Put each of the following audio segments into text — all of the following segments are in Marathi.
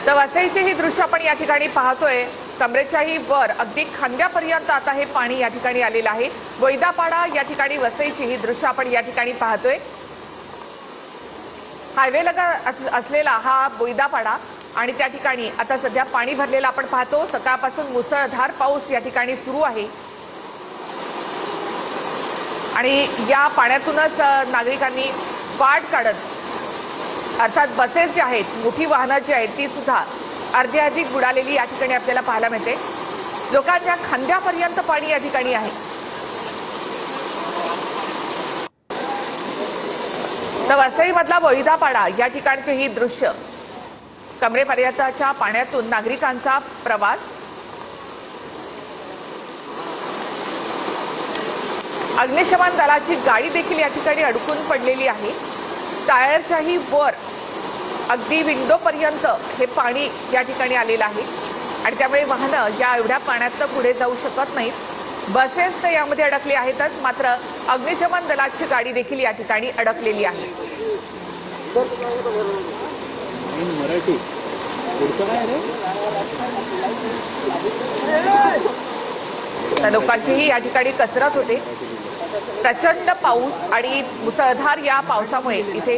तर वसईचे ही दृश्य आपण या ठिकाणी पाहतोय। कमरेच्याही वर अगदी खांद्यापर्यंत आता हे पाणी या ठिकाणी आलेलं आहे। वैदापाडा या ठिकाणी वसईची ही दृश्य आपण या ठिकाणी पाहतोय। हायवे लगत असलेला हा वैदापाडा आणि त्या ठिकाणी आता सध्या पाणी भरलेलं आपण पाहतो। सकाळपासून मुसळधार पाऊस या ठिकाणी सुरू आहे आणि या पाण्यातूनच नागरिकांनी वाट काढत अर्थात बसेस जे आहेत, मोठी वाहनं जी आहेत ती सुद्धा अर्धी बुडालेली या ठिकाणी आपल्याला पाहायला मिळते। लोकांच्या खांद्यापर्यंत पाणी या ठिकाणी आहे। तर वसईमधला वैदापाडा या ठिकाणचे ही दृश्य, कमरेपर्यंतच्या पाण्यातून नागरिकांचा प्रवास। अग्निशमन दलाची गाडी देखील या ठिकाणी अडकून पडलेली आहे। टायरच्याही वर अगदी विंडोपर्यंत हे पाणी या ठिकाणी आलेलं आहे आणि त्यामुळे वाहनं या एवढ्या पाण्यात पुढे जाऊ शकत नाहीत। बसेस तर यामध्ये अडकले आहेतच, मात्र अग्निशमन दलाची गाडी देखील या ठिकाणी अडकलेली आहे। तर लोकांचीही या ठिकाणी कसरत होते। प्रचंड पाऊस आणि मुसळधार या पावसामुळे इथे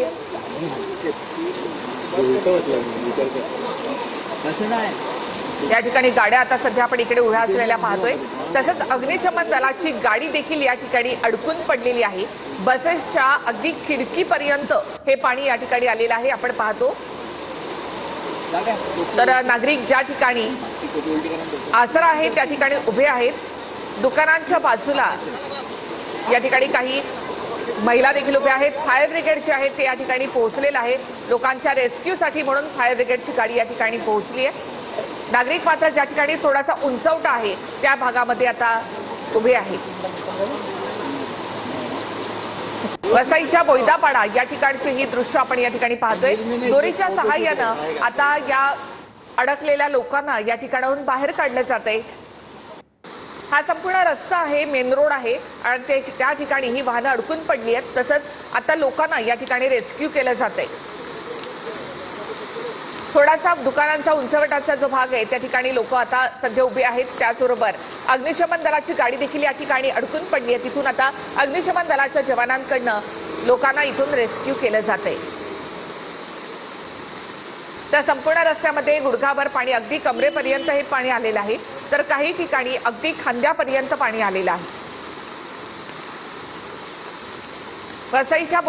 या ठिकाणी गाड्या आता सध्या आपण इकडे उभ्या असलेल्या पाहतोय। तसंच अग्निशमन दलाची गाडी देखील या ठिकाणी अडकून पडलेली आहे। बसेसच्या अगदी खिडकीपर्यंत हे पाणी या ठिकाणी आलेलं आहे आपण पाहतो। तर नागरिक ज्या ठिकाणी आसरा आहे त्या ठिकाणी उभे आहेत। दुकानांच्या बाजूला या ठिकाणी काही महिला देखील उभ्या आहेत। फायर ब्रिगेडचे आहेत ते या ठिकाणी पोहोचलेले आहे। लोकांच्या रेस्क्यूसाठी म्हणून फायर ब्रिगेडची गाडी या ठिकाणी पोहोचली आहे। नागरिक मात्र ज्या ठिकाणी थोडासा उंचवटा आहे त्या भागामध्ये आता उभे आहेत। वसईच्या वैदापाडा या ठिकाणचे ही दृश्य आपण या ठिकाणी पाहतोय। दोरीच्या सहाय्यानं आता या अडकलेल्या लोकांना या ठिकाणाहून बाहेर काढलं जातंय। हा संपूर्ण रस्ता आहे, मेन रोड आहे आणि त्या ठिकाणी ही वाहनं अडकून पडली आहेत। तसंच आता लोकांना या ठिकाणी रेस्क्यू केलं जातंय। थोडासा दुकानांचा उंचवटाचा जो भाग आहे त्या ठिकाणी लोक आता सध्या उभे आहेत। त्याचबरोबर अग्निशमन दलाची गाडी देखील या ठिकाणी अडकून पडली आहे। तिथून आता अग्निशमन दलाच्या जवानांकडनं लोकांना इथून रेस्क्यू केलं जातंय। त्या संपूर्ण रस्त्यामध्ये गुडघाभर पाणी, अगदी कमरेपर्यंत हे पाणी आलेलं आहे, तर काही ठिकाणी अगदी खांद्यापर्यंत पाणी आलेलं आहे। वसईच्या